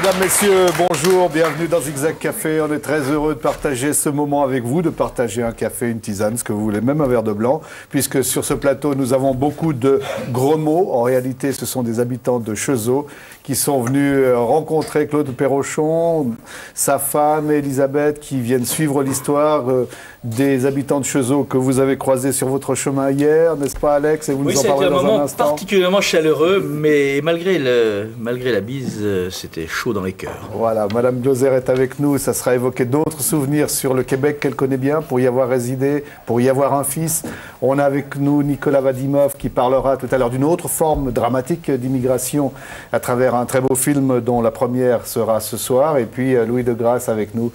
Mesdames, Messieurs, bonjour, bienvenue dans Zigzag Café. On est très heureux de partager ce moment avec vous, de partager un café, une tisane, ce que vous voulez, même un verre de blanc, puisque sur ce plateau, nous avons beaucoup de gros mots. En réalité, ce sont des habitants de Cheseaux qui sont venus rencontrer Claude Perrochon, sa femme Elisabeth, qui viennent suivre l'histoire des habitants de Cheseaux que vous avez croisés sur votre chemin hier, n'est-ce pas Alex? Et vous nous en parlez dans un instant. Oui, c'était un moment particulièrement chaleureux, mais malgré la bise, c'était chaud dans les cœurs. Voilà, Madame Gloser est avec nous, ça sera évoqué d'autres souvenirs sur le Québec qu'elle connaît bien, pour y avoir résidé, pour y avoir un fils. On a avec nous Nicolas Vadimov qui parlera tout à l'heure d'une autre forme dramatique d'immigration à travers un très beau film dont la première sera ce soir. Et puis Louis Degrasse avec nous,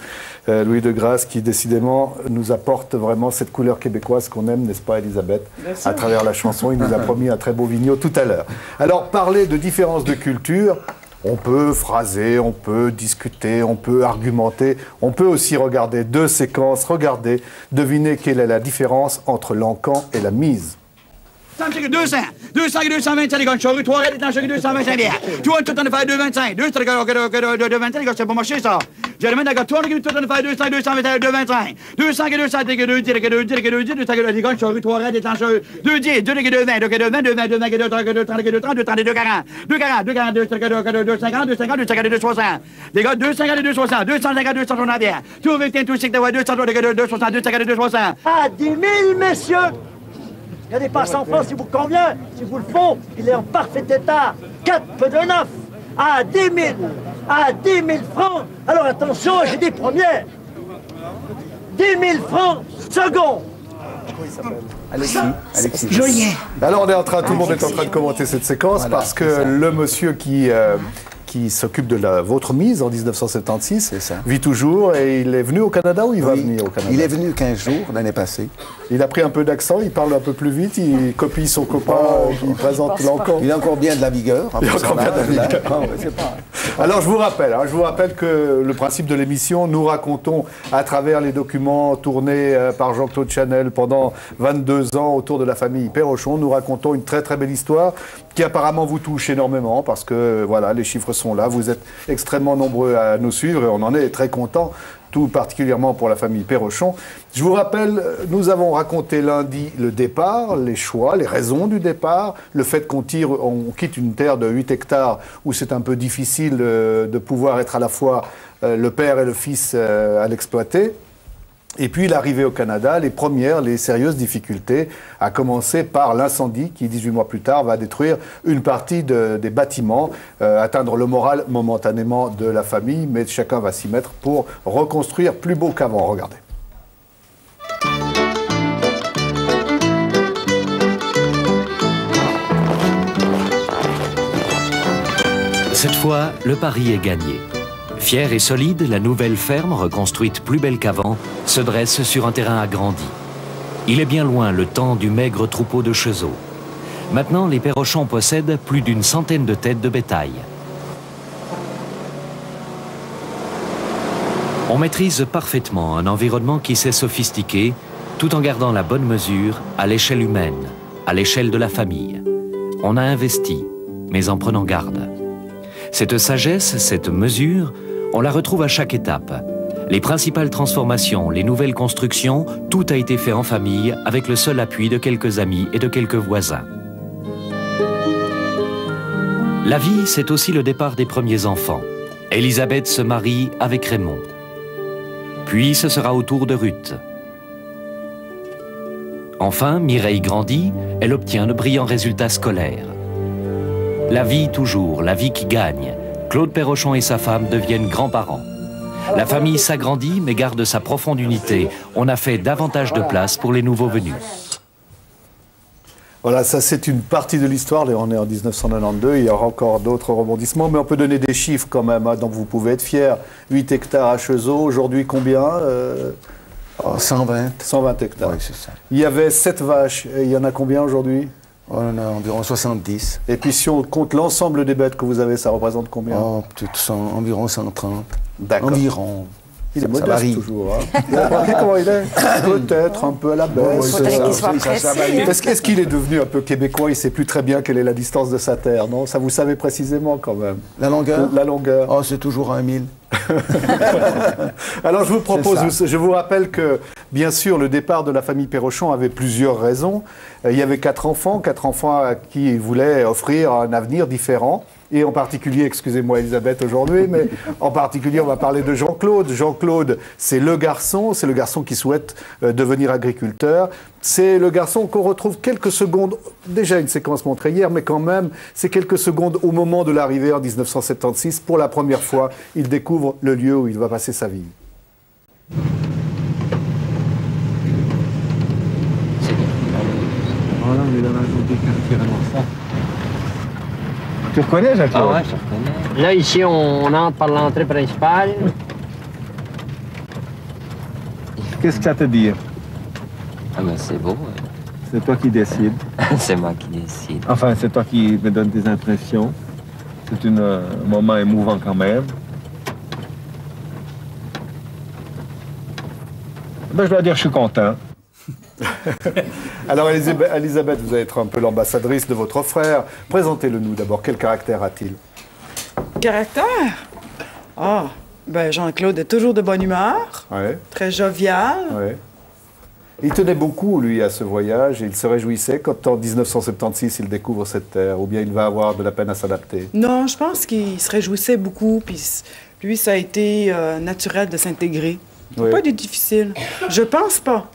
Louis Degrasse qui décidément nous apporte vraiment cette couleur québécoise qu'on aime, n'est-ce pas Elisabeth? À travers la chanson, il nous a promis un très beau vigno tout à l'heure. Alors parler de différences de culture, on peut phraser, on peut discuter, on peut argumenter, on peut aussi regarder deux séquences, regarder, deviner quelle est la différence entre l'encan et la mise. 200, 225 les gars de charrue, 3 raies d'étancherie, 225 bières. Tu vois, tout en faire 225. 225, les gars, c'est pas marché, ça. J'ai demandé à gars, tout en faire 200, 225, 225. 200, 200, 2 10, 2 10, 2 10, 2 les gars de charrue, 3 raies d'étancherie, 2 10, 2 20, 2 20, 2 20, 2 20, 2 30, 2 30, 2 30, 2 30, 2 40, 2 40, 2 40, 2 50, 2 50, 2 50, 2 60. Les gars, 250, 2 60, 250, 260 bières. Tu veux 22, 6, 200, 260, 250, 2 60. À 10 000, messieurs! Il y a des passants en France, si vous convient, si vous le font, il est en parfait état. 4 peu de 9 à 10 000, à 10 000 francs. Alors attention, j'ai dit première. 10 000 francs, second. Comment il s'appelle? Alexis. Jolien. Alors on est en train, tout le monde est en train de commenter cette séquence parce que le monsieur qui s'occupe de votre mise en 1976 vit toujours et il est venu au Canada ou il va venir au Canada? Il est venu 15 jours l'année passée. Il a pris un peu d'accent, il parle un peu plus vite, il copie son copain qui présente l'encan. Il a encore bien de la vigueur. Il a encore bien de la vigueur. Alors je vous rappelle que le principe de l'émission, nous racontons à travers les documents tournés par Jean-Claude Chanel pendant 22 ans autour de la famille Perrochon, nous racontons une très très belle histoire qui apparemment vous touche énormément parce que voilà, les chiffres sont là, vous êtes extrêmement nombreux à nous suivre et on en est très contents, tout particulièrement pour la famille Perrochon. Je vous rappelle, nous avons raconté lundi le départ, les choix, les raisons du départ, le fait qu'on quitte une terre de 8 hectares où c'est un peu difficile de pouvoir être à la fois le père et le fils à l'exploiter. Et puis l'arrivée au Canada, les sérieuses difficultés, à commencer par l'incendie qui, 18 mois plus tard, va détruire une partie des bâtiments, atteindre le moral momentanément de la famille, mais chacun va s'y mettre pour reconstruire plus beau qu'avant. Regardez. Cette fois, le pari est gagné. Fière et solide, la nouvelle ferme, reconstruite plus belle qu'avant, se dresse sur un terrain agrandi. Il est bien loin le temps du maigre troupeau de Cheseaux. Maintenant, les Perrochons possèdent plus d'une centaine de têtes de bétail. On maîtrise parfaitement un environnement qui s'est sophistiqué, tout en gardant la bonne mesure à l'échelle humaine, à l'échelle de la famille. On a investi, mais en prenant garde. Cette sagesse, cette mesure, on la retrouve à chaque étape. Les principales transformations, les nouvelles constructions, tout a été fait en famille avec le seul appui de quelques amis et de quelques voisins. La vie, c'est aussi le départ des premiers enfants. Elisabeth se marie avec Raymond. Puis ce sera au tour de Ruth. Enfin, Mireille grandit, elle obtient de brillants résultats scolaires. La vie toujours, la vie qui gagne. Claude Perrochon et sa femme deviennent grands-parents. La famille s'agrandit mais garde sa profonde unité. On a fait davantage de place pour les nouveaux venus. Voilà, ça c'est une partie de l'histoire. On est en 1992, il y aura encore d'autres rebondissements, mais on peut donner des chiffres quand même, hein, dont vous pouvez être fiers. 8 hectares à Cheseaux, aujourd'hui combien 120. 120 hectares. Oui, c'est ça. Il y avait 7 vaches, et il y en a combien aujourd'hui? On en a environ 70. Et puis si on compte l'ensemble des bêtes que vous avez, ça représente combien? Environ 130. D'accord. Environ. Il est Ça modeste varie. toujours. Hein. Vous avez remarqué comment il est? Peut-être un peu à la baisse. Faudrait qu'il soit pressé. Est-ce qu'il est devenu un peu québécois? Il ne sait plus très bien quelle est la distance de sa terre, non? Ça, vous savez précisément quand même. La longueur? La longueur. Oh, c'est toujours 1000. Alors je vous propose, C'est ça. je vous rappelle que, bien sûr, le départ de la famille Perrochon avait plusieurs raisons. Il y avait 4 enfants à qui ils voulaient offrir un avenir différent. Et en particulier, excusez-moi Elisabeth aujourd'hui, mais en particulier on va parler de Jean-Claude. Jean-Claude, c'est le garçon qui souhaite devenir agriculteur. C'est le garçon qu'on retrouve quelques secondes, déjà une séquence montrée hier, mais quand même, c'est quelques secondes au moment de l'arrivée en 1976. Pour la première fois, il découvre le lieu où il va passer sa vie. Voilà, on est dans la zone des quartiers Renoir. Tu reconnais, Jean-Claude? Ah ouais, je reconnais. Là, ici, on entre par l'entrée principale. Qu'est-ce que ça te dit? Ah ben, c'est beau. C'est toi qui décides. C'est moi qui décide. Enfin, c'est toi qui me donne tes impressions. C'est un moment émouvant quand même. Ben, je dois dire que je suis content. Alors Elisabeth, vous allez être un peu l'ambassadrice de votre frère. Présentez-le nous d'abord. Quel caractère a-t-il? Caractère? Ah, ben Jean-Claude est toujours de bonne humeur, Ouais, très jovial. ouais. Il tenait beaucoup, lui, à ce voyage, et il se réjouissait quand, en 1976, il découvre cette terre, ou bien il va avoir de la peine à s'adapter. Non, je pense qu'il se réjouissait beaucoup, puis lui, ça a été naturel de s'intégrer. Ça n'a Oui. pas été difficile. Je pense pas.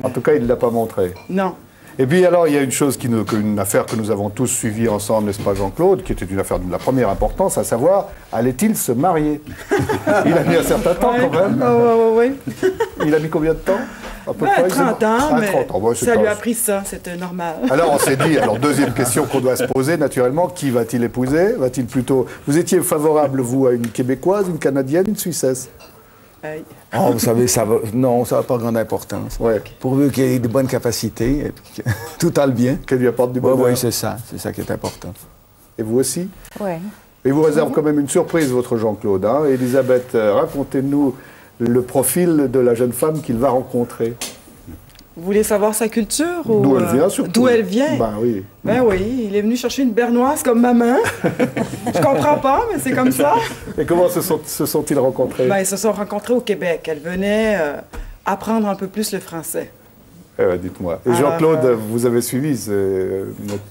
En tout cas, il ne l'a pas montré. Non. Et puis alors, il y a une chose, une affaire que nous avons tous suivie ensemble, n'est-ce pas Jean-Claude, qui était une affaire de la première importance, à savoir, allait-il se marier? Il a mis un certain temps quand même. Oui. Il a mis combien de temps à peu près? 30 ans, Ah, mais 30 ans. Ouais, c'est ça lui pas- a pris ça, c'était normal. Alors on s'est dit, deuxième question qu'on doit se poser naturellement, qui va-t-il épouser? Va-t-il plutôt... Vous étiez favorable, vous, à une Québécoise, une Canadienne, une Suissesse? Aïe. Oh, vous savez, ça va. Non, ça n'a pas grande importance. Ouais. Pourvu qu'il ait de bonnes capacités, et puis que tout aille bien. Qu'elle lui apporte du Oui, bonheur. oui, c'est ça qui est important. Et vous aussi? Ouais. Et vous réserve quand même une surprise, votre Jean-Claude. Hein? Elisabeth, racontez-nous le profil de la jeune femme qu'il va rencontrer. Vous voulez savoir sa culture? Ou, D'où elle vient, surtout. D'où elle vient? Ben oui. Ben oui, il est venu chercher une bernoise comme maman. Je comprends pas, mais c'est comme ça. Et comment se sont-ils rencontrés? Ben, ils se sont rencontrés au Québec. Elle venait apprendre un peu plus le français. Dites-moi. Et Alors, Jean-Claude, vous avez suivi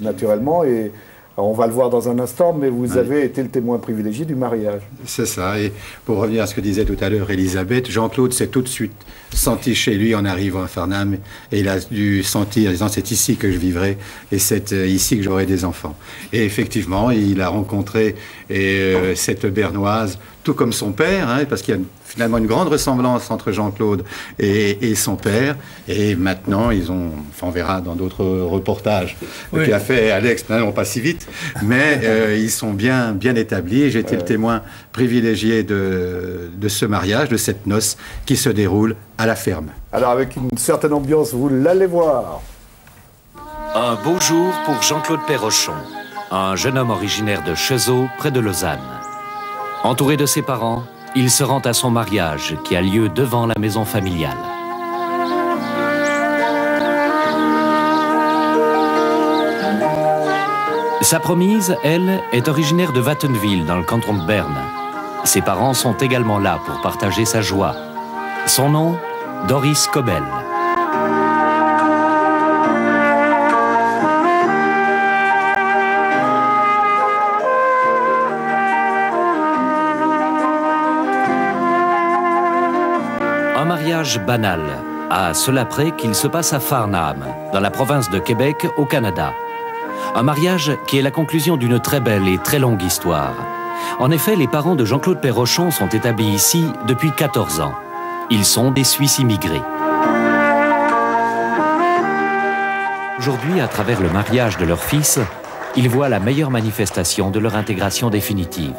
naturellement, et on va le voir dans un instant, mais vous avez été le témoin privilégié du mariage. C'est ça. Et pour revenir à ce que disait tout à l'heure Elisabeth, Jean-Claude s'est tout de suite senti chez lui en arrivant à Farnham, et il a dû sentir en disant c'est ici que je vivrai et c'est ici que j'aurai des enfants. Et effectivement, il a rencontré cette bernoise, tout comme son père, hein, parce qu'il y a finalement une grande ressemblance entre Jean-Claude et son père. Et maintenant, on verra dans d'autres reportages Oui. qu'a fait Alex, non pas si vite, mais ils sont bien établis. J'ai été le témoin privilégié de ce mariage, de cette noce qui se déroule à la ferme. Alors avec une certaine ambiance, vous l'allez voir. Un beau jour pour Jean-Claude Perrochon, un jeune homme originaire de Chezeaux, près de Lausanne. Entouré de ses parents, il se rend à son mariage qui a lieu devant la maison familiale. Sa promise, elle, est originaire de Wattenwil, dans le canton de Berne. Ses parents sont également là pour partager sa joie. Son nom, Doris Cobel. Un mariage banal, à cela près qu'il se passe à Farnham, dans la province de Québec, au Canada. Un mariage qui est la conclusion d'une très belle et très longue histoire. En effet, les parents de Jean-Claude Perrochon sont établis ici depuis 14 ans. Ils sont des Suisses immigrés. Aujourd'hui, à travers le mariage de leur fils, ils voient la meilleure manifestation de leur intégration définitive.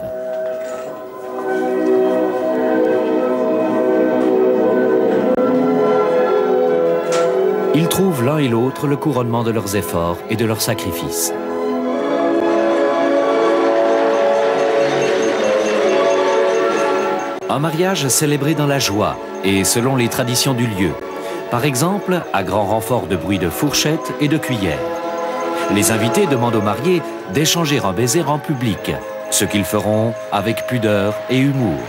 Ils trouvent l'un et l'autre le couronnement de leurs efforts et de leurs sacrifices. Un Un mariage célébré dans la joie et selon les traditions du lieu. Par exemple, à grand renfort de bruit de fourchettes et de cuillères. Les invités demandent aux mariés d'échanger un baiser en public, ce qu'ils feront avec pudeur et humour.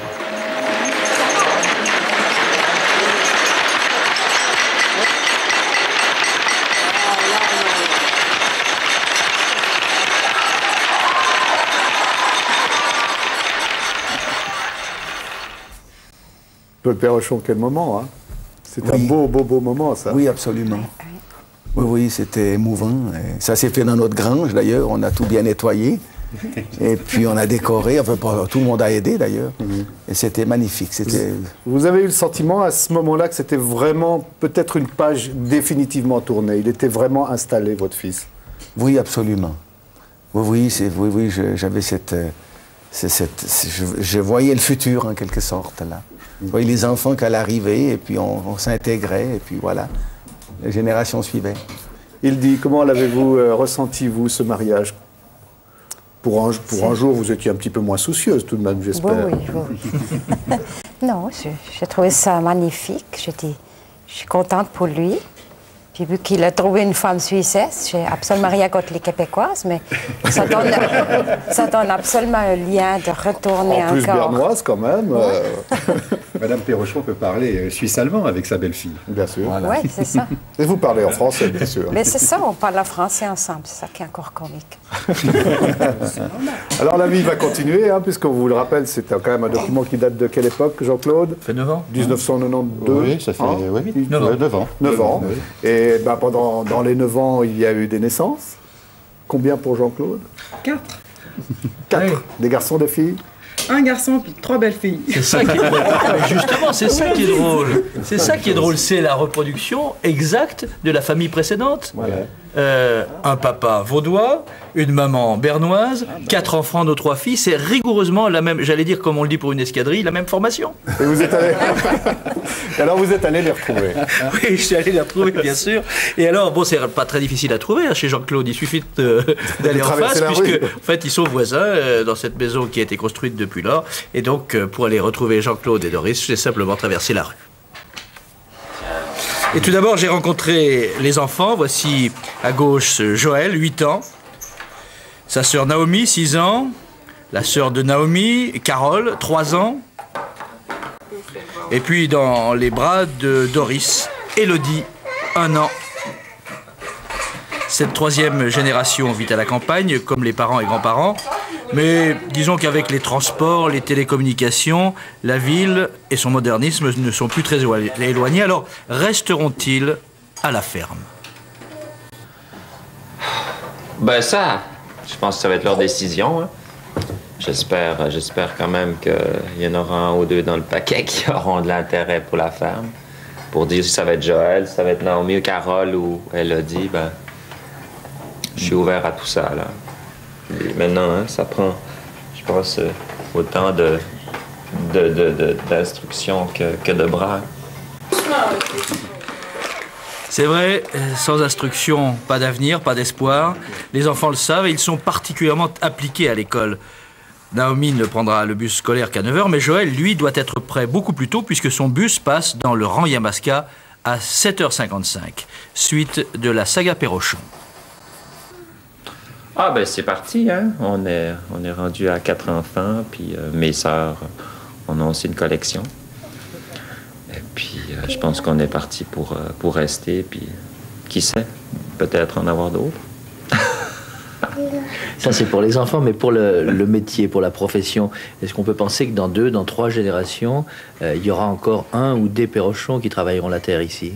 Claude Perrochon, quel moment, hein? C'est un beau moment, ça. Oui, absolument. Oui, c'était émouvant. Et ça s'est fait dans notre grange, d'ailleurs. On a tout bien nettoyé. Et puis, on a décoré. Enfin, tout le monde a aidé, d'ailleurs. Et c'était magnifique. Vous avez eu le sentiment, à ce moment-là, que c'était vraiment peut-être une page définitivement tournée. Il était vraiment installé, votre fils. Oui, absolument. Oui, j'avais je voyais le futur, en quelque sorte, là. Je voyais les enfants qu'à l'arrivée, et puis on s'intégrait, et puis voilà, les générations suivaient. Il dit, comment l'avez-vous ressenti, vous, ce mariage? Pour un jour, vous étiez un petit peu moins soucieuse, tout de même, j'espère. Oui. Non, j'ai trouvé ça magnifique. Je suis contente pour lui. Puis vu qu'il a trouvé une femme suissesse, j'ai absolument rien contre les Québécoises, mais ça donne absolument un lien de retourner encore. En plus bernoise, quand même. Madame Perrochon peut parler suisse-allemand avec sa belle-fille. Bien sûr. Voilà. Oui, c'est ça. Et vous parlez en français, bien sûr. Mais c'est ça, on parle en français ensemble. C'est ça qui est encore comique. Alors la vie va continuer, hein, puisqu'on vous le rappelle, c'est quand même un document qui date de quelle époque, Jean-Claude? Ça fait 9 ans. 1992. Oui, ça fait 9 ans. 9 ans. Oui. Et dans les 9 ans, il y a eu des naissances. Combien pour Jean-Claude? 4. 4. Oui. Des garçons, des filles? Un garçon puis 3 belles filles. C'est ça qui est drôle. Mais justement, c'est ça qui est drôle. C'est ça qui est drôle, c'est la reproduction exacte de la famille précédente. Ouais. Un papa vaudois, une maman bernoise, 4 enfants, nos 3 filles, c'est rigoureusement la même, j'allais dire comme on le dit pour une escadrille, la même formation. Et vous êtes allé... Alors vous êtes allé les retrouver? Oui, je suis allé les retrouver, bien sûr. Et alors, bon, c'est pas très difficile à trouver hein, chez Jean-Claude, il suffit d'aller en face, puisque en fait, ils sont voisins dans cette maison qui a été construite depuis là. Et donc, pour aller retrouver Jean-Claude et Doris, j'ai simplement traversé la rue. Et tout d'abord, j'ai rencontré les enfants. Voici à gauche Joël, 8 ans. Sa sœur Naomi, 6 ans. La sœur de Naomi, Carole, 3 ans. Et puis dans les bras de Doris, Élodie, 1 an. Cette 3e génération vit à la campagne, comme les parents et grands-parents. Mais disons qu'avec les transports, les télécommunications, la ville et son modernisme ne sont plus très éloignés. Alors, resteront-ils à la ferme? Ben ça, je pense que ça va être leur décision. Hein. J'espère quand même qu'il y en aura un ou deux dans le paquet qui auront de l'intérêt pour la ferme. Pour dire si ça va être Joël, si ça va être Naomi ou Carole ou Élodie, ben, je suis ouvert à tout ça, là. Et maintenant, hein, ça prend, je pense, autant d'instructions que de bras. C'est vrai, sans instruction, pas d'avenir, pas d'espoir. Les enfants le savent et ils sont particulièrement appliqués à l'école. Naomi ne prendra le bus scolaire qu'à 9h, mais Joël, lui, doit être prêt beaucoup plus tôt puisque son bus passe dans le rang Yamaska à 7h55, suite de la saga Perrochon. Ah ben c'est parti, hein. On est rendu à 4 enfants, puis mes sœurs, on a aussi une collection. Et puis je pense qu'on est parti pour rester, puis qui sait, peut-être en avoir d'autres. Ça c'est pour les enfants, mais pour le métier, pour la profession, est-ce qu'on peut penser que dans 2, dans 3 générations, il y aura encore un ou des Perrochons qui travailleront la terre ici?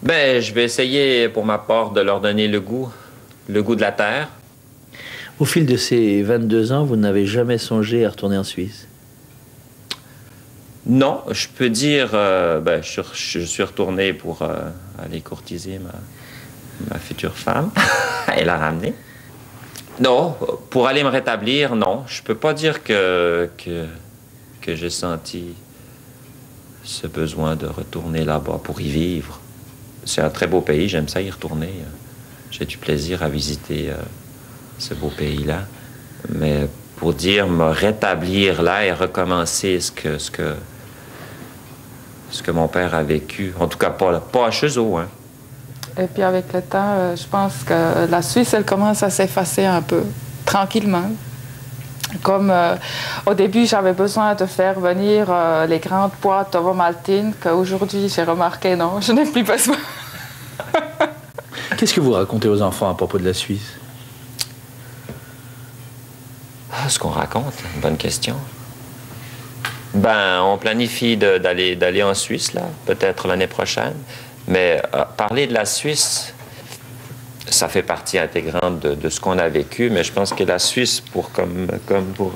Ben je vais essayer pour ma part de leur donner le goût de la terre. Au fil de ces 22 ans, vous n'avez jamais songé à retourner en Suisse? Non, je peux dire, je suis retourné pour aller courtiser ma future femme et la ramener. Non, pour aller me rétablir, non. Je peux pas dire que j'ai senti ce besoin de retourner là-bas pour y vivre. C'est un très beau pays, j'aime ça y retourner. J'ai du plaisir à visiter ce beau pays-là. Mais pour dire me rétablir là et recommencer ce que mon père a vécu. En tout cas, pas à Cheseaux, hein. Et puis avec le temps, je pense que la Suisse, elle commence à s'effacer un peu, tranquillement. Comme au début, j'avais besoin de faire venir les grandes boîtes ovomaltines, qu'aujourd'hui, j'ai remarqué, non, je n'ai plus besoin. Qu'est-ce que vous racontez aux enfants à propos de la Suisse? Ce qu'on raconte, une bonne question. Ben, on planifie d'aller en Suisse, là, peut-être l'année prochaine. Mais parler de la Suisse, ça fait partie intégrante de ce qu'on a vécu. Mais je pense que la Suisse, comme pour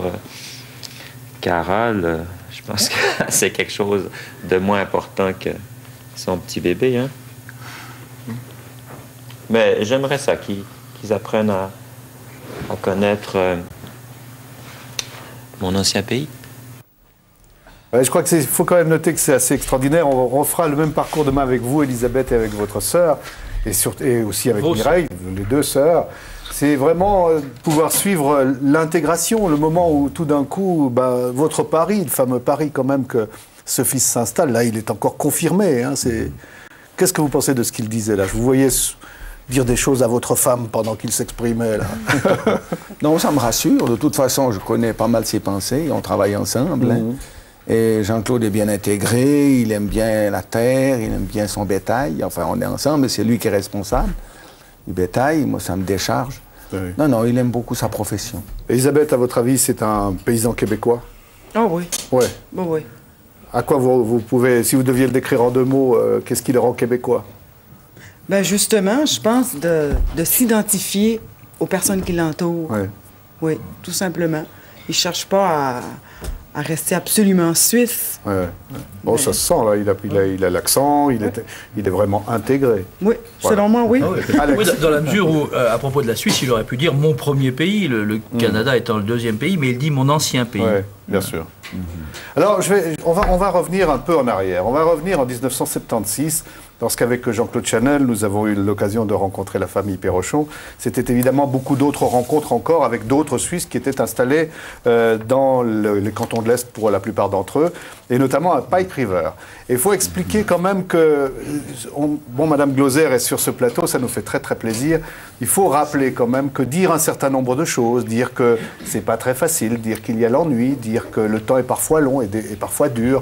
Carole, je pense que c'est quelque chose de moins important que son petit bébé, hein. Mais j'aimerais ça, qu'ils apprennent à connaître mon ancien pays. Ouais, je crois qu'il faut quand même noter que c'est assez extraordinaire. On refera le même parcours demain avec vous, Elisabeth, et avec votre sœur, et aussi avec Mireille, les deux sœurs. C'est vraiment pouvoir suivre l'intégration, le moment où tout d'un coup, votre pari, le fameux pari quand même que ce fils s'installe, là il est encore confirmé. Hein, qu'est-ce que vous pensez de ce qu'il disait là? Je vous voyais dire des choses à votre femme pendant qu'il s'exprimait là. Non, ça me rassure. De toute façon, je connais pas mal ses pensées. On travaille ensemble. Hein. Et Jean-Claude est bien intégré, il aime bien la terre, il aime bien son bétail. Enfin, on est ensemble, mais c'est lui qui est responsable du bétail. Moi, ça me décharge. Oui. Non, il aime beaucoup sa profession. Elisabeth, à votre avis, c'est un paysan québécois? Oh oui. Ouais. Bon, oui. À quoi vous pouvez, si vous deviez le décrire en deux mots, qu'est-ce qui le rend québécois? Ben justement, je pense de s'identifier aux personnes qui l'entourent. Oui. Oui, tout simplement. Il ne cherche pas à rester absolument suisse. Ouais. Bon, ça se sent, là. Il a l'accent, il est vraiment intégré. Oui, voilà. Selon moi, oui. Ah oui. Oui, dans la mesure où, à propos de la Suisse, il aurait pu dire mon premier pays, le Canada étant le deuxième pays, mais il dit mon ancien pays. Oui, bien sûr. Alors, on va revenir un peu en arrière. On va revenir en 1976, lorsqu'avec Jean-Claude Chanel, nous avons eu l'occasion de rencontrer la famille Perrochon. C'était évidemment beaucoup d'autres rencontres encore avec d'autres Suisses qui étaient installés dans les cantons de l'Est pour la plupart d'entre eux, et notamment à Pike River. Et il faut expliquer quand même que, Madame Glauser est sur ce plateau, ça nous fait très très plaisir. Il faut rappeler quand même que dire un certain nombre de choses, dire que c'est pas très facile, dire qu'il y a l'ennui, dire que le temps est parfois long et parfois dur.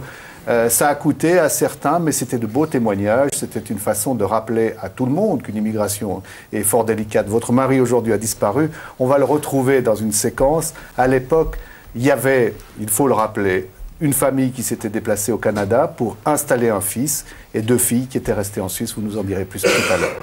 Ça a coûté à certains, mais c'était de beaux témoignages. C'était une façon de rappeler à tout le monde qu'une immigration est fort délicate. Votre mari aujourd'hui a disparu. On va le retrouver dans une séquence. À l'époque, il y avait, il faut le rappeler, une famille qui s'était déplacée au Canada pour installer un fils et deux filles qui étaient restées en Suisse. Vous nous en direz plus tout à l'heure.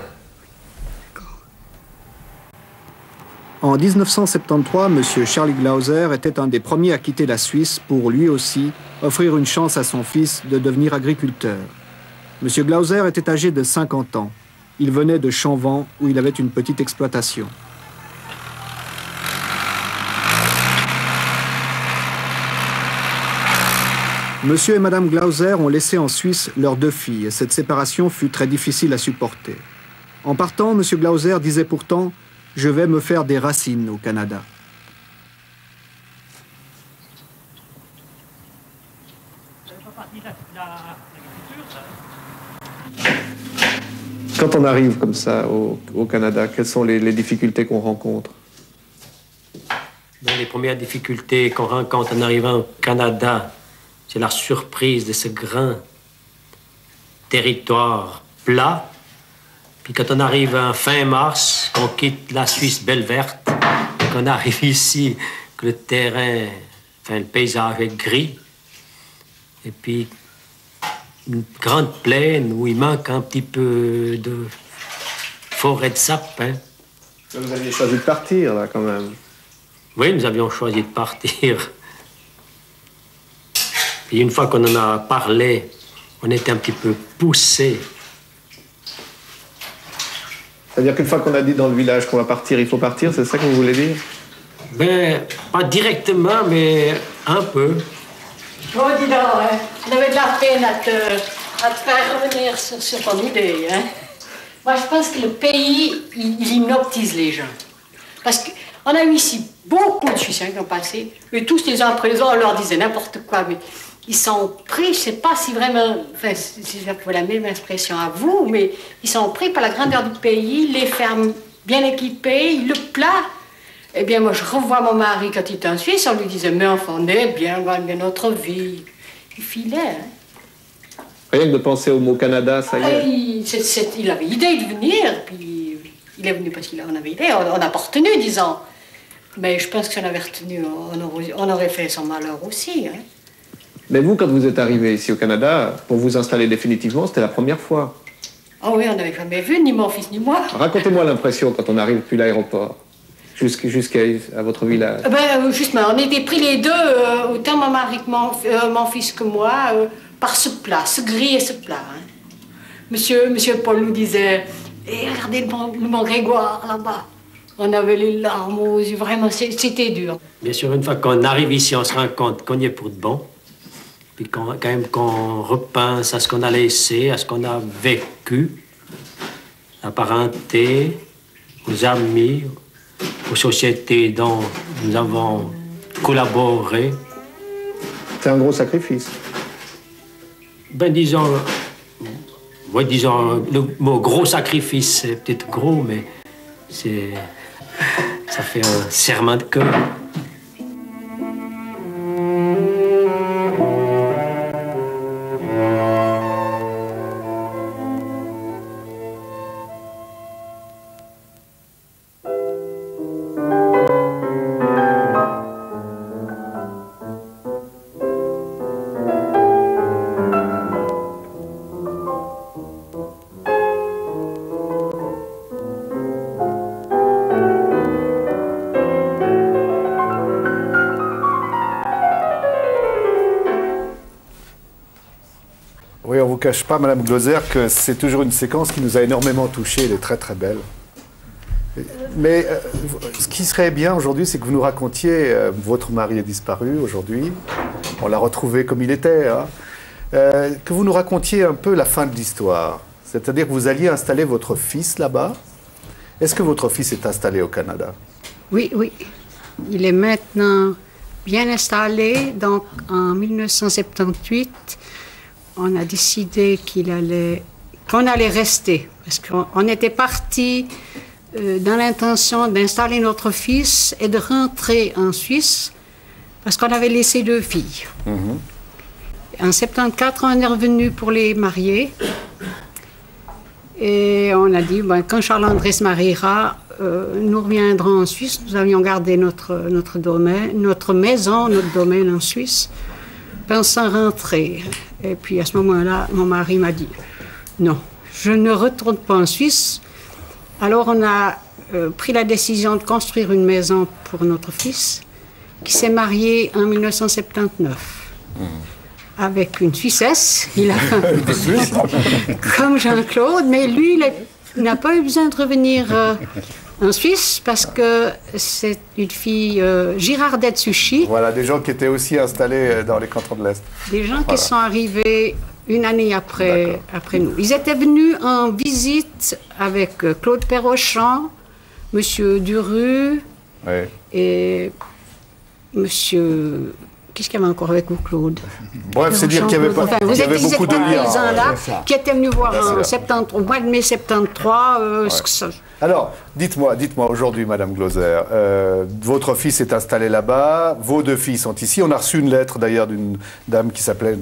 En 1973, M. Charlie Glauser était un des premiers à quitter la Suisse pour, lui aussi, offrir une chance à son fils de devenir agriculteur. M. Glauser était âgé de 50 ans. Il venait de Champvent, où il avait une petite exploitation. M. et Mme Glauser ont laissé en Suisse leurs deux filles, et cette séparation fut très difficile à supporter. En partant, M. Glauser disait pourtant « Je vais me faire des racines au Canada ». Quand on arrive comme ça au Canada, quelles sont les difficultés qu'on rencontre? Les premières difficultés qu'on rencontre en arrivant au Canada, c'est la surprise de ce grand territoire plat. Puis quand on arrive en fin mars, qu'on quitte la Suisse belle verte, et qu'on arrive ici, que le terrain, enfin le paysage est gris, et puis une grande plaine où il manque un petit peu de forêt de sapins. Vous aviez choisi de partir, là, quand même. Oui, nous avions choisi de partir. Puis une fois qu'on en a parlé, on était un petit peu poussé. C'est-à-dire qu'une fois qu'on a dit dans le village qu'on va partir, il faut partir, c'est ça que vous voulez dire? Ben, pas directement, mais un peu. Oh, dis donc, hein, on avait de la peine à te faire revenir sur ton idée. Hein. Moi, je pense que le pays, il hypnotise les gens. Parce On a eu ici beaucoup de Suisses qui ont passé, et tous les uns après les autres, on leur disait n'importe quoi, mais ils sont pris, je ne sais pas si vraiment, enfin, si vous avez la même expression à vous, mais ils sont pris par la grandeur du pays, les fermes bien équipées, le plat. Eh bien, moi, je revois mon mari quand il était en Suisse, on lui disait, mais enfin, on est bien, on gagne bien notre vie. Il filait, hein. Rien que de penser au mot Canada, ça y est. Il avait idée de venir, puis il est venu parce qu'il en avait idée, on n'a pas retenu, disons. Mais je pense que si on avait retenu, on aurait fait son malheur aussi, hein. Mais vous, quand vous êtes arrivé ici au Canada, pour vous installer définitivement, c'était la première fois. Ah oui, on n'avait jamais vu, ni mon fils, ni moi. Racontez-moi l'impression quand on arrive depuis l'aéroport, jusqu'à votre village. Justement, on était pris les deux, autant mon mari que mon fils que moi, par ce plat, ce gris et ce plat. Hein. Monsieur Paul nous disait, regardez le Mont Grégoire là-bas. On avait les larmes aux yeux, vraiment, c'était dur. Bien sûr, une fois qu'on arrive ici, on se rend compte qu'on y est pour de bon. Puis quand même qu'on repense à ce qu'on a laissé, à ce qu'on a vécu, la parenté, aux amis, aux sociétés dont nous avons collaboré. C'est un gros sacrifice. Ben disons, le mot gros sacrifice, c'est peut-être gros, mais ça fait un serment de cœur. Oui, on ne vous cache pas, Madame Glauser, que c'est toujours une séquence qui nous a énormément touchés. Elle est très très belle. Mais ce qui serait bien aujourd'hui, c'est que vous nous racontiez, votre mari est disparu aujourd'hui, on l'a retrouvé comme il était, hein, que vous nous racontiez un peu la fin de l'histoire. C'est-à-dire que vous alliez installer votre fils là-bas. Est-ce que votre fils est installé au Canada? Oui, oui. Il est maintenant bien installé. Donc, en 1978, on a décidé qu'on allait rester. Parce qu'on était parti dans l'intention d'installer notre fils et de rentrer en Suisse parce qu'on avait laissé 2 filles. En 74, on est revenu pour les marier. Et on a dit, quand Charles-André se mariera, nous reviendrons en Suisse. Nous avions gardé notre domaine, notre maison, notre domaine en Suisse, pensant rentrer. Et puis à ce moment-là, mon mari m'a dit, non, je ne retourne pas en Suisse. Alors on a pris la décision de construire une maison pour notre fils, qui s'est marié en 1979. Avec une Suissesse, il a comme Jean-Claude, mais lui, il n'a pas eu besoin de revenir en Suisse parce que c'est une fille Girardette-Suchy. Voilà, des gens qui étaient aussi installés dans les cantons de l'Est. Des gens qui sont arrivés une année après nous. Ils étaient venus en visite avec Claude Perrochon, Monsieur Duru et Monsieur... Qu'est-ce qu'il y avait encore avec vous, Claude? Bref, c'est dire qu'il y avait, il y avait beaucoup de liens. Là, qui étaient venus voir au mois de mai 73. Alors, dites-moi aujourd'hui, Madame Glauser, votre fils est installé là-bas, vos 2 filles sont ici. On a reçu une lettre d'ailleurs d'une dame qui s'appelle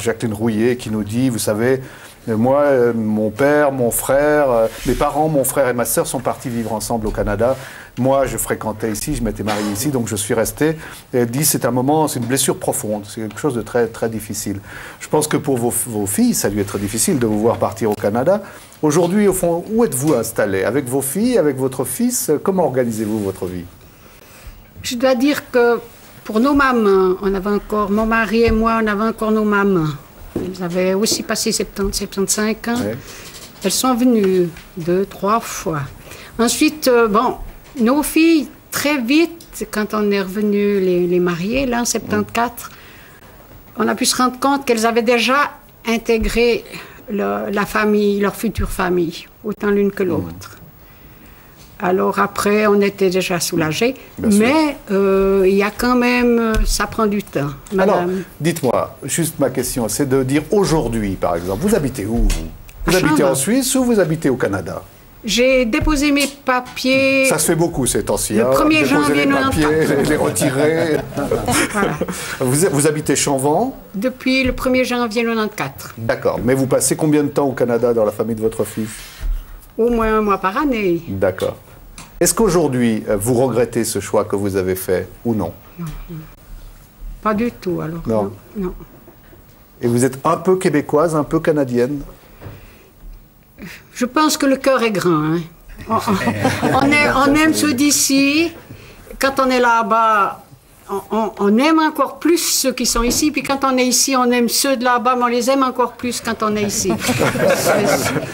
Jacqueline Rouillet, qui nous dit, vous savez, moi, mon père, mon frère, mes parents, mon frère et ma sœur sont partis vivre ensemble au Canada. Moi, je fréquentais ici, je m'étais marié ici, donc je suis resté. Et elle dit, c'est un moment, c'est une blessure profonde, c'est quelque chose de très, très difficile. Je pense que pour vos filles, ça a dû être difficile de vous voir partir au Canada. Aujourd'hui, au fond, où êtes-vous installé? Avec vos filles, avec votre fils? Comment organisez-vous votre vie? Je dois dire que pour nos mamans, on avait encore, mon mari et moi, on avait encore nos mamans. Elles avaient aussi passé 75 ans. Ouais. Elles sont venues 2, 3 fois. Ensuite, nos filles, très vite, quand on est revenu les marier, là, en 74, on a pu se rendre compte qu'elles avaient déjà intégré la famille, leur future famille, autant l'une que l'autre. Alors après, on était déjà soulagés. Mais il y a quand même, ça prend du temps, madame. Alors, dites-moi, juste ma question, c'est de dire aujourd'hui, par exemple, vous habitez où, vous? Vous habitez en Suisse ou vous habitez au Canada? J'ai déposé mes papiers... Ça se fait beaucoup ces temps-ci. Le 1er janvier les papiers, les retirer. Voilà. Vous habitez Champvent? Depuis le 1er janvier 94. D'accord. Mais vous passez combien de temps au Canada dans la famille de votre fils? Au moins 1 mois par année. D'accord. Est-ce qu'aujourd'hui, vous regrettez ce choix que vous avez fait ou non? Non. Pas du tout, alors. Non. Non. Et vous êtes un peu québécoise, un peu canadienne? Je pense que le cœur est grand. Hein. On aime ceux d'ici. Quand on est là-bas, on aime encore plus ceux qui sont ici. Puis quand on est ici, on aime ceux de là-bas, mais on les aime encore plus quand on est ici.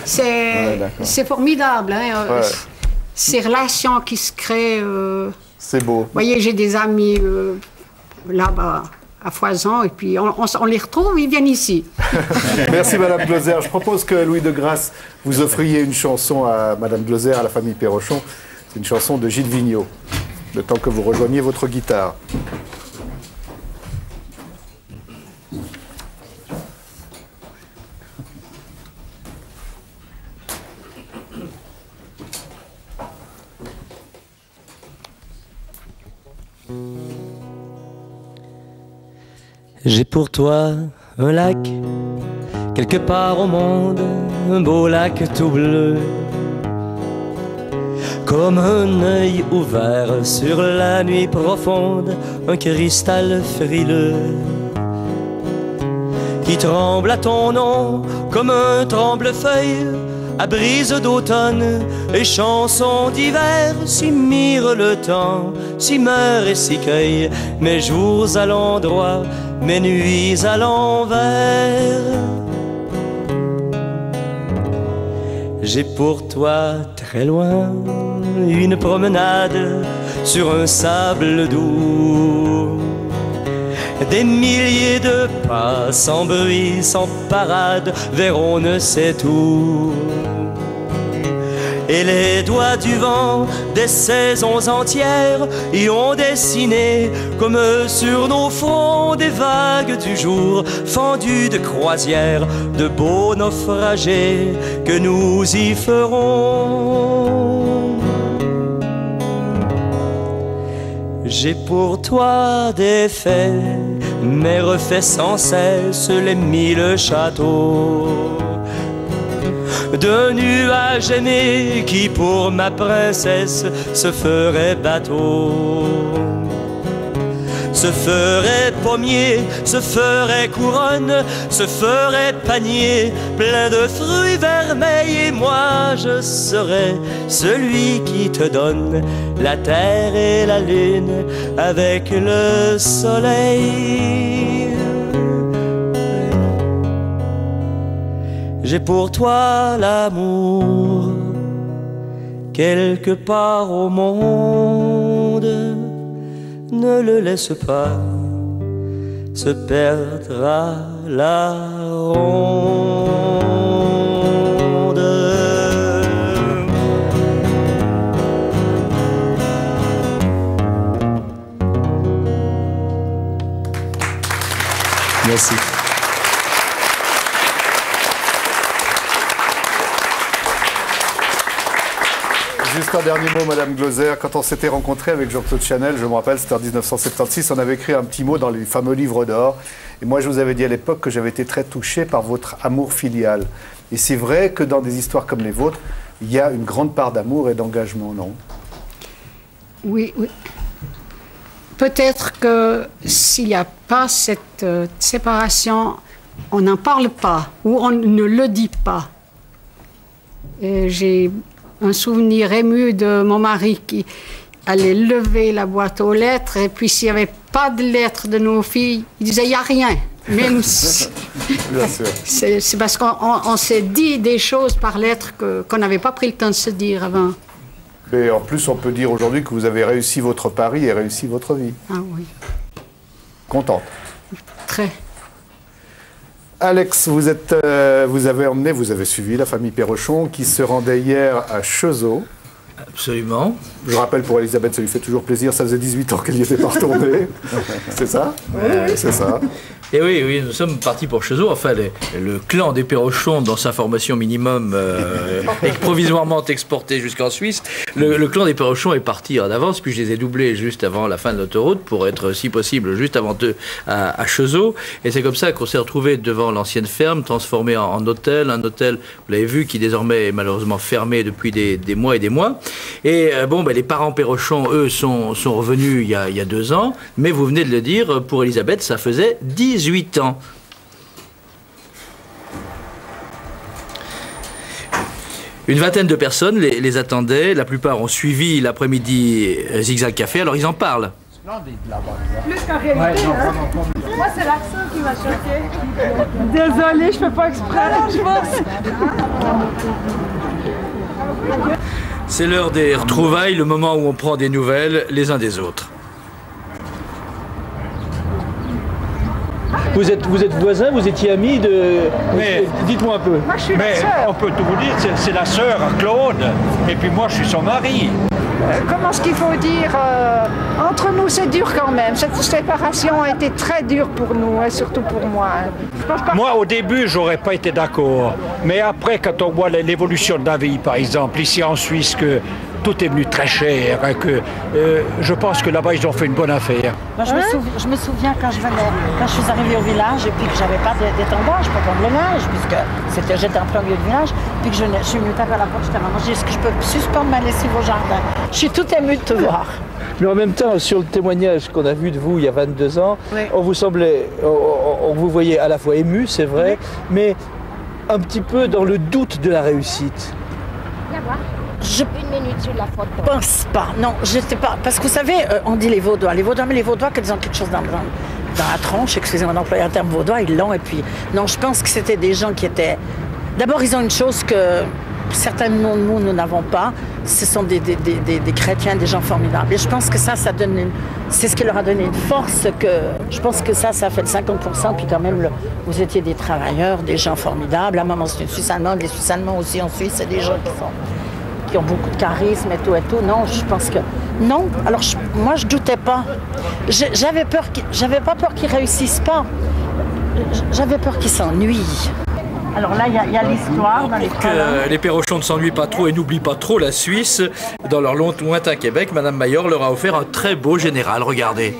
C'est formidable. Hein. Ouais. Ces relations qui se créent. C'est beau. Vous voyez, j'ai des amis là-bas à foison, et puis on les retrouve, ils viennent ici. Merci Madame Glauser. Je propose que Louis de Grasse vous offriez une chanson à Madame Glauser, à la famille Perrochon. C'est une chanson de Gilles Vigneault, le temps que vous rejoigniez votre guitare. J'ai pour toi un lac, quelque part au monde, un beau lac tout bleu, comme un œil ouvert sur la nuit profonde, un cristal frileux, qui tremble à ton nom comme un tremble-feuille, à brise d'automne et chanson d'hiver, si mire le temps, si meurt et si cueille, mes jours à l'endroit, mes nuits à l'envers. J'ai pour toi très loin une promenade sur un sable doux, des milliers de pas sans bruit, sans parade, vers on ne sait où. Et les doigts du vent des saisons entières y ont dessiné comme sur nos fronts des vagues du jour fendues de croisières, de beaux naufragés que nous y ferons. J'ai pour toi des faits, mais refais sans cesse les 1000 châteaux de nuages aimés qui pour ma princesse se ferait bateau, se ferait pommier, se ferait couronne, se ferait panier plein de fruits vermeils, et moi je serais celui qui te donne la terre et la lune avec le soleil. J'ai pour toi l'amour quelque part au monde, ne le laisse pas se perdre à la ronde. Merci. Juste un dernier mot, Madame Glauser. Quand on s'était rencontrés avec Jean-Claude Chanel, je me rappelle, c'était en 1976, on avait écrit un petit mot dans les fameux livres d'or. Et moi, je vous avais dit à l'époque que j'avais été très touché par votre amour filial. Et c'est vrai que dans des histoires comme les vôtres, il y a une grande part d'amour et d'engagement, non? Oui, oui. Peut-être que s'il n'y a pas cette séparation, on n'en parle pas ou on ne le dit pas. J'ai un souvenir ému de mon mari qui allait lever la boîte aux lettres, et puis s'il n'y avait pas de lettres de nos filles, il disait « il n'y a rien ». Même si... C'est parce qu'on s'est dit des choses par lettres qu'on n'avait pas pris le temps de se dire avant. Et en plus, on peut dire aujourd'hui que vous avez réussi votre pari et réussi votre vie. Ah oui. Contente? Très. Alex, vous avez suivi la famille Perrochon qui se rendait hier à Chezeaux. Absolument. Je rappelle pour Elisabeth, ça lui fait toujours plaisir, ça faisait 18 ans qu'elle n'y était pas retournée. C'est ça? Oui, c'est ça. Et oui, nous sommes partis pour Cheseaux. Enfin, le clan des Perrochons, dans sa formation minimum, est provisoirement exporté jusqu'en Suisse. Le clan des Perrochons est parti en avance, puis je les ai doublés juste avant la fin de l'autoroute pour être, si possible, juste avant eux à Cheseaux. Et c'est comme ça qu'on s'est retrouvé devant l'ancienne ferme, transformée en hôtel. Un hôtel, vous l'avez vu, qui désormais est malheureusement fermé depuis des mois et des mois. Et les parents Perrochons, eux, sont revenus il y a 2 ans. Mais vous venez de le dire, pour Elisabeth, ça faisait 18 ans. Une vingtaine de personnes les attendaient. La plupart ont suivi l'après-midi Zigzag Café. Alors ils en parlent. Plus qu'en réalité, moi c'est l'accent qui m'a choqué. Désolée, je fais pas exprès, je pense. C'est l'heure des retrouvailles, le moment où on prend des nouvelles les uns des autres. Vous êtes voisins, vous étiez amis de... Mais dites-moi un peu. Moi, je suis la sœur. On peut tout vous dire, c'est la sœur Claude, et puis moi je suis son mari. Comment est-ce qu'il faut dire entre nous, c'est dur quand même. Cette séparation a été très dure pour nous, et surtout pour moi. Moi, au début, j'aurais pas été d'accord. Mais après, quand on voit l'évolution de la vie, par exemple, ici en Suisse, que tout est venu très cher, hein, que je pense que là-bas, ils ont fait une bonne affaire. Moi, je me souviens quand je suis arrivée au village et puis que j'avais pas d'étendage pour prendre le linge, puisque j'étais en plein milieu du village, puis que je suis venue taper à la porte, j'étais à maman, j'ai dit, est-ce que je peux suspendre ma lessive au jardin? Je suis toute émue de te voir. Mais en même temps, sur le témoignage qu'on a vu de vous il y a 22 ans, oui. On vous voyait à la fois ému, c'est vrai, oui. Mais un petit peu dans le doute de la réussite. Une minute sur la photo. Je pense pas, non, je sais pas. Parce que vous savez, on dit les Vaudois, mais les Vaudois, quand ils ont quelque chose dans la tronche, excusez-moi d'employer un terme vaudois, ils l'ont. Et puis, non, je pense que c'était des gens qui étaient. D'abord, ils ont une chose que certains de nous n'avons pas. Ce sont des chrétiens, des gens formidables. Et je pense que ça donne c'est ce qui leur a donné une force que. Je pense que ça fait le 50%. Puis quand même, vous étiez des travailleurs, des gens formidables. La maman, c'est une Suisse allemande. Les Suisses allemands aussi en Suisse, c'est des gens qui ont beaucoup de charisme et tout. Non, je pense que... Non, alors moi je doutais pas. J'avais pas peur qu'ils réussissent pas. J'avais peur qu'ils s'ennuient. Alors là, il y a l'histoire dans les que les Perrochons ne s'ennuient pas trop et n'oublient pas trop la Suisse. Dans leur lointain Québec, Madame Mayor leur a offert un très beau général. Regardez.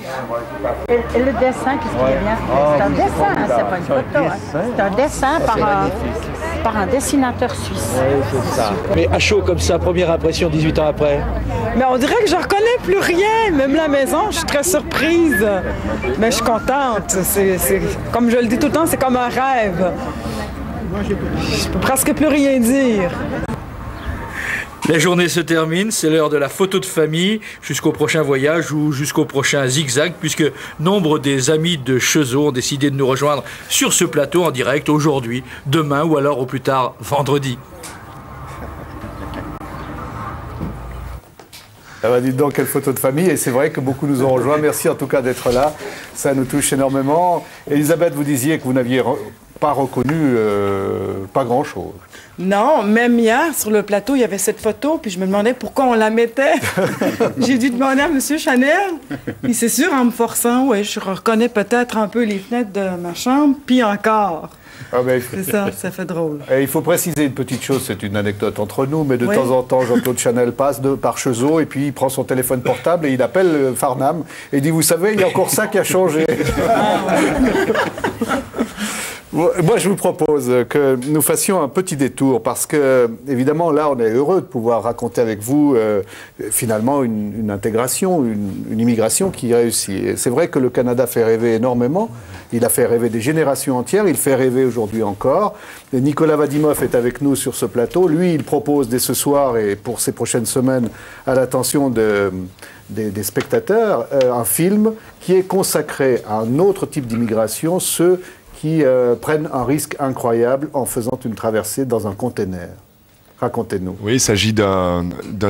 Et le dessin, qu'est-ce qu'il y a bien? C'est un dessin, hein, c'est pas une photo. Hein. C'est un dessin par un dessinateur suisse. Oui, c'est ça. Mais à chaud comme ça, première impression 18 ans après? Mais on dirait que je reconnais plus rien. Même la maison, je suis très surprise. Mais je suis contente. C'est comme je le dis tout le temps, c'est comme un rêve. Je peux presque plus rien dire. La journée se termine, c'est l'heure de la photo de famille jusqu'au prochain voyage ou jusqu'au prochain zigzag, puisque nombre des amis de Cheseaux ont décidé de nous rejoindre sur ce plateau en direct aujourd'hui, demain ou alors au plus tard vendredi. Ah bah dites donc, quelle photo de famille, et c'est vrai que beaucoup nous ont rejoints. Merci en tout cas d'être là, ça nous touche énormément. Elisabeth, vous disiez que vous n'aviez pas reconnu pas grand-chose. Non, même hier, sur le plateau, il y avait cette photo, puis je me demandais pourquoi on la mettait. J'ai dû demander à M. Chanel, puis c'est sûr, en me forçant, ouais, je reconnais peut-être un peu les fenêtres de ma chambre, puis encore. Ah ben, c'est ça fait drôle. Et il faut préciser une petite chose, c'est une anecdote entre nous, mais de temps en temps, Jean-Claude Chanel passe par Cheseaux et puis il prend son téléphone portable et il appelle Farnham et dit, vous savez, il y a encore ça qui a changé. Moi, je vous propose que nous fassions un petit détour parce que, évidemment, là, on est heureux de pouvoir raconter avec vous, finalement, une intégration, une immigration qui réussit. Et c'est vrai que le Canada fait rêver énormément. Il a fait rêver des générations entières. Il fait rêver aujourd'hui encore. Et Nicolas Vadimov est avec nous sur ce plateau. Lui, il propose dès ce soir et pour ces prochaines semaines à l'attention des spectateurs un film qui est consacré à un autre type d'immigration, ceux qui prennent un risque incroyable en faisant une traversée dans un container. Racontez-nous. Oui, il s'agit d'un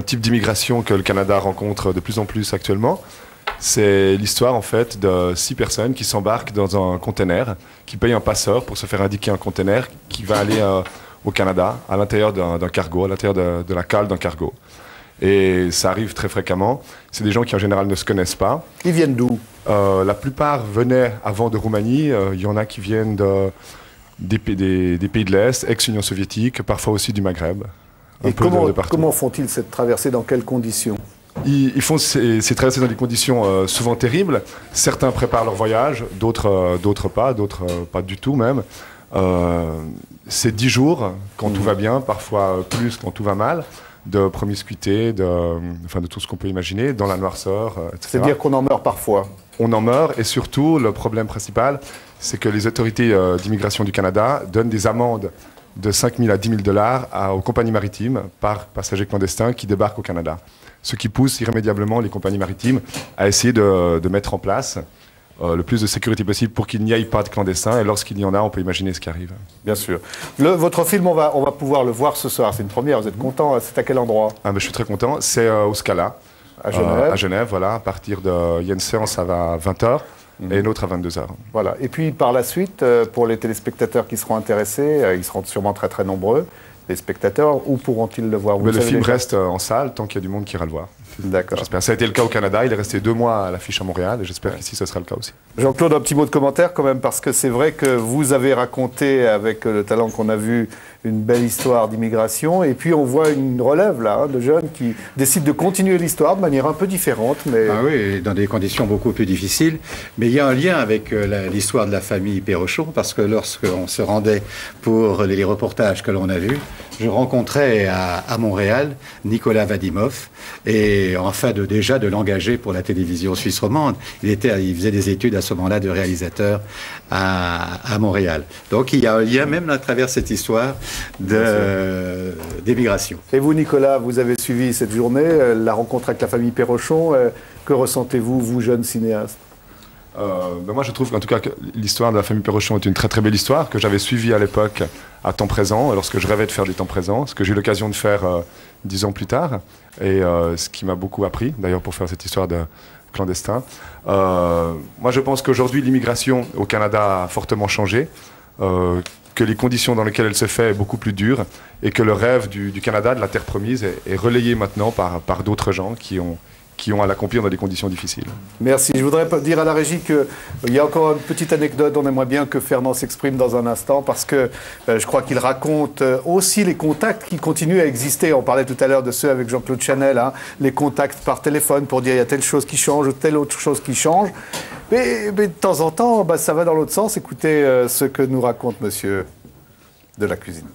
type d'immigration que le Canada rencontre de plus en plus actuellement. C'est l'histoire, en fait, de 6 personnes qui s'embarquent dans un container, qui payent un passeur pour se faire indiquer un container qui va aller au Canada, à l'intérieur d'un cargo, à l'intérieur de la cale d'un cargo. Et ça arrive très fréquemment. C'est des gens qui en général ne se connaissent pas. Ils viennent d'où? La plupart venaient avant de Roumanie. Il y en a qui viennent des pays de l'Est, ex-Union soviétique, parfois aussi du Maghreb. Et comment font-ils cette traversée? Dans quelles conditions? Ils font ces traversées dans des conditions souvent terribles. Certains préparent leur voyage, d'autres pas du tout même. C'est 10 jours quand tout va bien, parfois plus quand tout va mal, de promiscuité, de tout ce qu'on peut imaginer, dans la noirceur, etc. C'est-à-dire qu'on en meurt parfois? On en meurt, et surtout, le problème principal, c'est que les autorités d'immigration du Canada donnent des amendes de 5 000 à 10 000 $ aux compagnies maritimes par passagers clandestins qui débarquent au Canada. Ce qui pousse irrémédiablement les compagnies maritimes à essayer de mettre en place le plus de sécurité possible pour qu'il n'y ait pas de clandestins. Et lorsqu'il y en a, on peut imaginer ce qui arrive. Bien sûr. Votre film, on va pouvoir le voir ce soir. C'est une première, vous êtes content? C'est à quel endroit? Je suis très content. C'est au Scala. À Genève. À Genève, voilà. À partir il y a une séance à 20h et une autre à 22h. Voilà. Et puis par la suite, pour les téléspectateurs qui seront intéressés, ils seront sûrement très très nombreux, les spectateurs, où pourront-ils le voir? Le film reste en salle tant qu'il y a du monde qui ira le voir. D'accord. J'espère. Ça a été le cas au Canada, il est resté 2 mois à l'affiche à Montréal et j'espère qu'ici ce sera le cas aussi. Jean-Claude, un petit mot de commentaire quand même, parce que c'est vrai que vous avez raconté avec le talent qu'on a vu une belle histoire d'immigration, et puis on voit une relève là, de jeunes qui décident de continuer l'histoire de manière un peu différente. Mais... Ah oui, dans des conditions beaucoup plus difficiles. Mais il y a un lien avec l'histoire de la famille Perrochon, parce que lorsqu'on se rendait pour les reportages que l'on a vus, je rencontrais à Montréal Nicolas Vadimov, et enfin déjà de l'engager pour la télévision suisse romande. Il faisait des études à ce moment-là de réalisateur à Montréal. Donc il y a un lien même à travers cette histoire d'émigration. Et vous, Nicolas, vous avez suivi cette journée, la rencontre avec la famille Perrochon. Que ressentez-vous, vous, jeune cinéaste? Moi, je trouve qu'en tout cas, que l'histoire de la famille Perrochon est une très très belle histoire que j'avais suivie à l'époque à temps présent, lorsque je rêvais de faire des temps présents, ce que j'ai eu l'occasion de faire 10 ans plus tard, et ce qui m'a beaucoup appris, d'ailleurs, pour faire cette histoire de clandestin. Moi, je pense qu'aujourd'hui, l'immigration au Canada a fortement changé, que les conditions dans lesquelles elle se fait est beaucoup plus dure, et que le rêve du Canada, de la terre promise, est relayé maintenant par d'autres gens qui ont à l'accomplir dans des conditions difficiles. Merci. Je voudrais dire à la régie qu'il y a encore une petite anecdote. On aimerait bien que Fernand s'exprime dans un instant, parce que je crois qu'il raconte aussi les contacts qui continuent à exister. On parlait tout à l'heure de ceux avec Jean-Claude Chanel, hein, les contacts par téléphone pour dire il y a telle chose qui change ou telle autre chose qui change. Mais de temps en temps, ça va dans l'autre sens. Écoutez ce que nous raconte monsieur de la cuisine.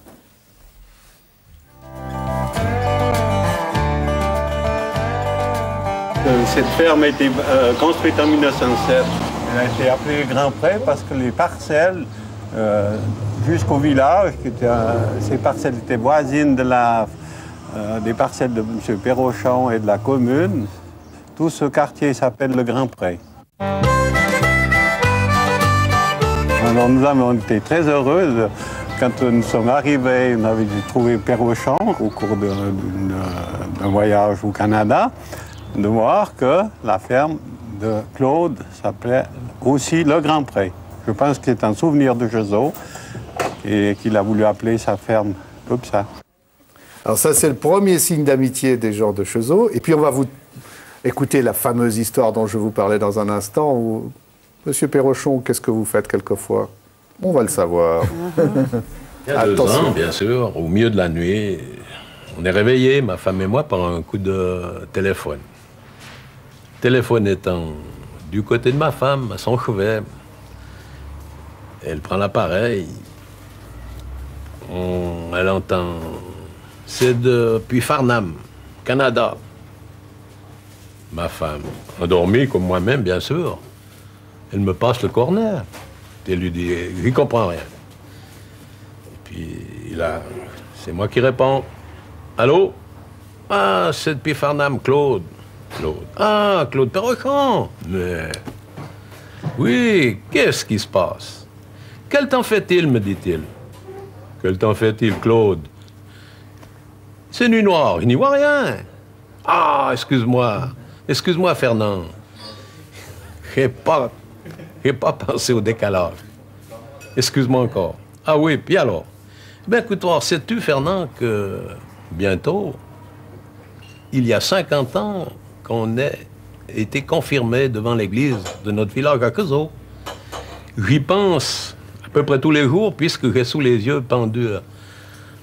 Cette ferme a été construite en 1907. Elle a été appelée Grand Pré parce que les parcelles jusqu'au village, ces parcelles étaient voisines des parcelles de M. Perrochon et de la commune. Tout ce quartier s'appelle le Grand Pré. Alors nous avons été très heureux quand nous sommes arrivés. On avait trouvé Perrochon au cours d'un voyage au Canada, de voir que la ferme de Claude s'appelait aussi le Grand Pré. Je pense que c'est un souvenir de Gezo et qu'il a voulu appeler sa ferme comme ça. Alors ça, c'est le premier signe d'amitié des gens de Chezeaux. Et puis on va vous écouter la fameuse histoire dont je vous parlais dans un instant, où Monsieur Perrochon, qu'est-ce que vous faites quelquefois? On va le savoir. Il y a 2 ans, bien sûr, au milieu de la nuit, on est réveillés, ma femme et moi, par un coup de téléphone. Le téléphone étant du côté de ma femme, à son chevet. Elle prend l'appareil. Elle entend... C'est depuis Farnham, Canada. Ma femme, endormie comme moi-même, bien sûr. Elle me passe le corner. Elle lui dit, il comprend rien. Et puis là, c'est moi qui réponds. Allô? Ah, c'est depuis Farnham, Claude. Claude. Ah, Claude Perrochon. Mais... Oui, qu'est-ce qui se passe? Quel temps fait-il, me dit-il. Quel temps fait-il, Claude? C'est nuit noire, il n'y voit rien. Ah, excuse-moi. Excuse-moi, Fernand. J'ai pas pensé au décalage. Excuse-moi encore. Ah oui, puis alors? Ben écoute, sais-tu, Fernand, que bientôt, il y a 50 ans qu'on ait été confirmé devant l'église de notre village à Quezot. J'y pense à peu près tous les jours, puisque j'ai sous les yeux pendu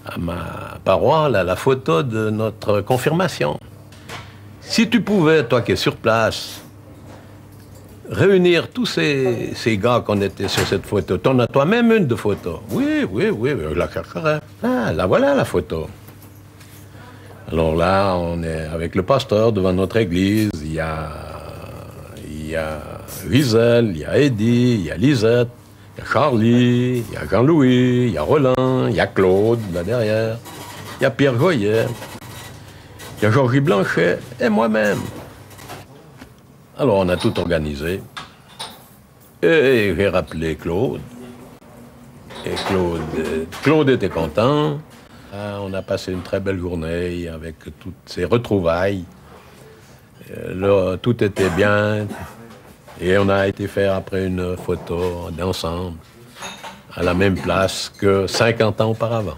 à ma paroi la photo de notre confirmation. Si tu pouvais, toi qui es sur place, réunir tous ces gars qu'on était sur cette photo, t'en as toi-même une de photo. Oui, je la chercherai. Ah, là voilà la photo. Alors là, on est avec le pasteur devant notre église. Il y a Wiesel, il y a Eddie, il y a Lisette, il y a Charlie, il y a Jean-Louis, il y a Roland, il y a Claude, là derrière. Il y a Pierre Goyet, il y a Georgie Blanchet et moi-même. Alors on a tout organisé. Et j'ai rappelé Claude. Et Claude était content. On a passé une très belle journée avec toutes ces retrouvailles. Là, tout était bien. Et on a été faire après une photo d'ensemble à la même place que 50 ans auparavant.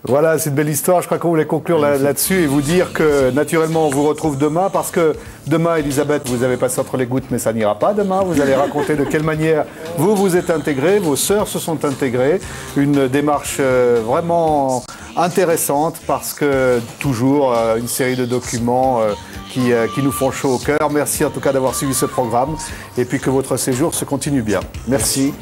Voilà, c'est une belle histoire. Je crois qu'on voulait conclure là-dessus et vous dire que naturellement on vous retrouve demain parce que demain, Elisabeth, vous avez passé entre les gouttes, mais ça n'ira pas demain. Vous allez raconter de quelle manière vous vous êtes intégrés, vos sœurs se sont intégrées. Une démarche vraiment intéressante parce que toujours une série de documents qui nous font chaud au cœur. Merci en tout cas d'avoir suivi ce programme et puis que votre séjour se continue bien. Merci.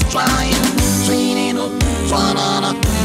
Trying, dreaming of fun on a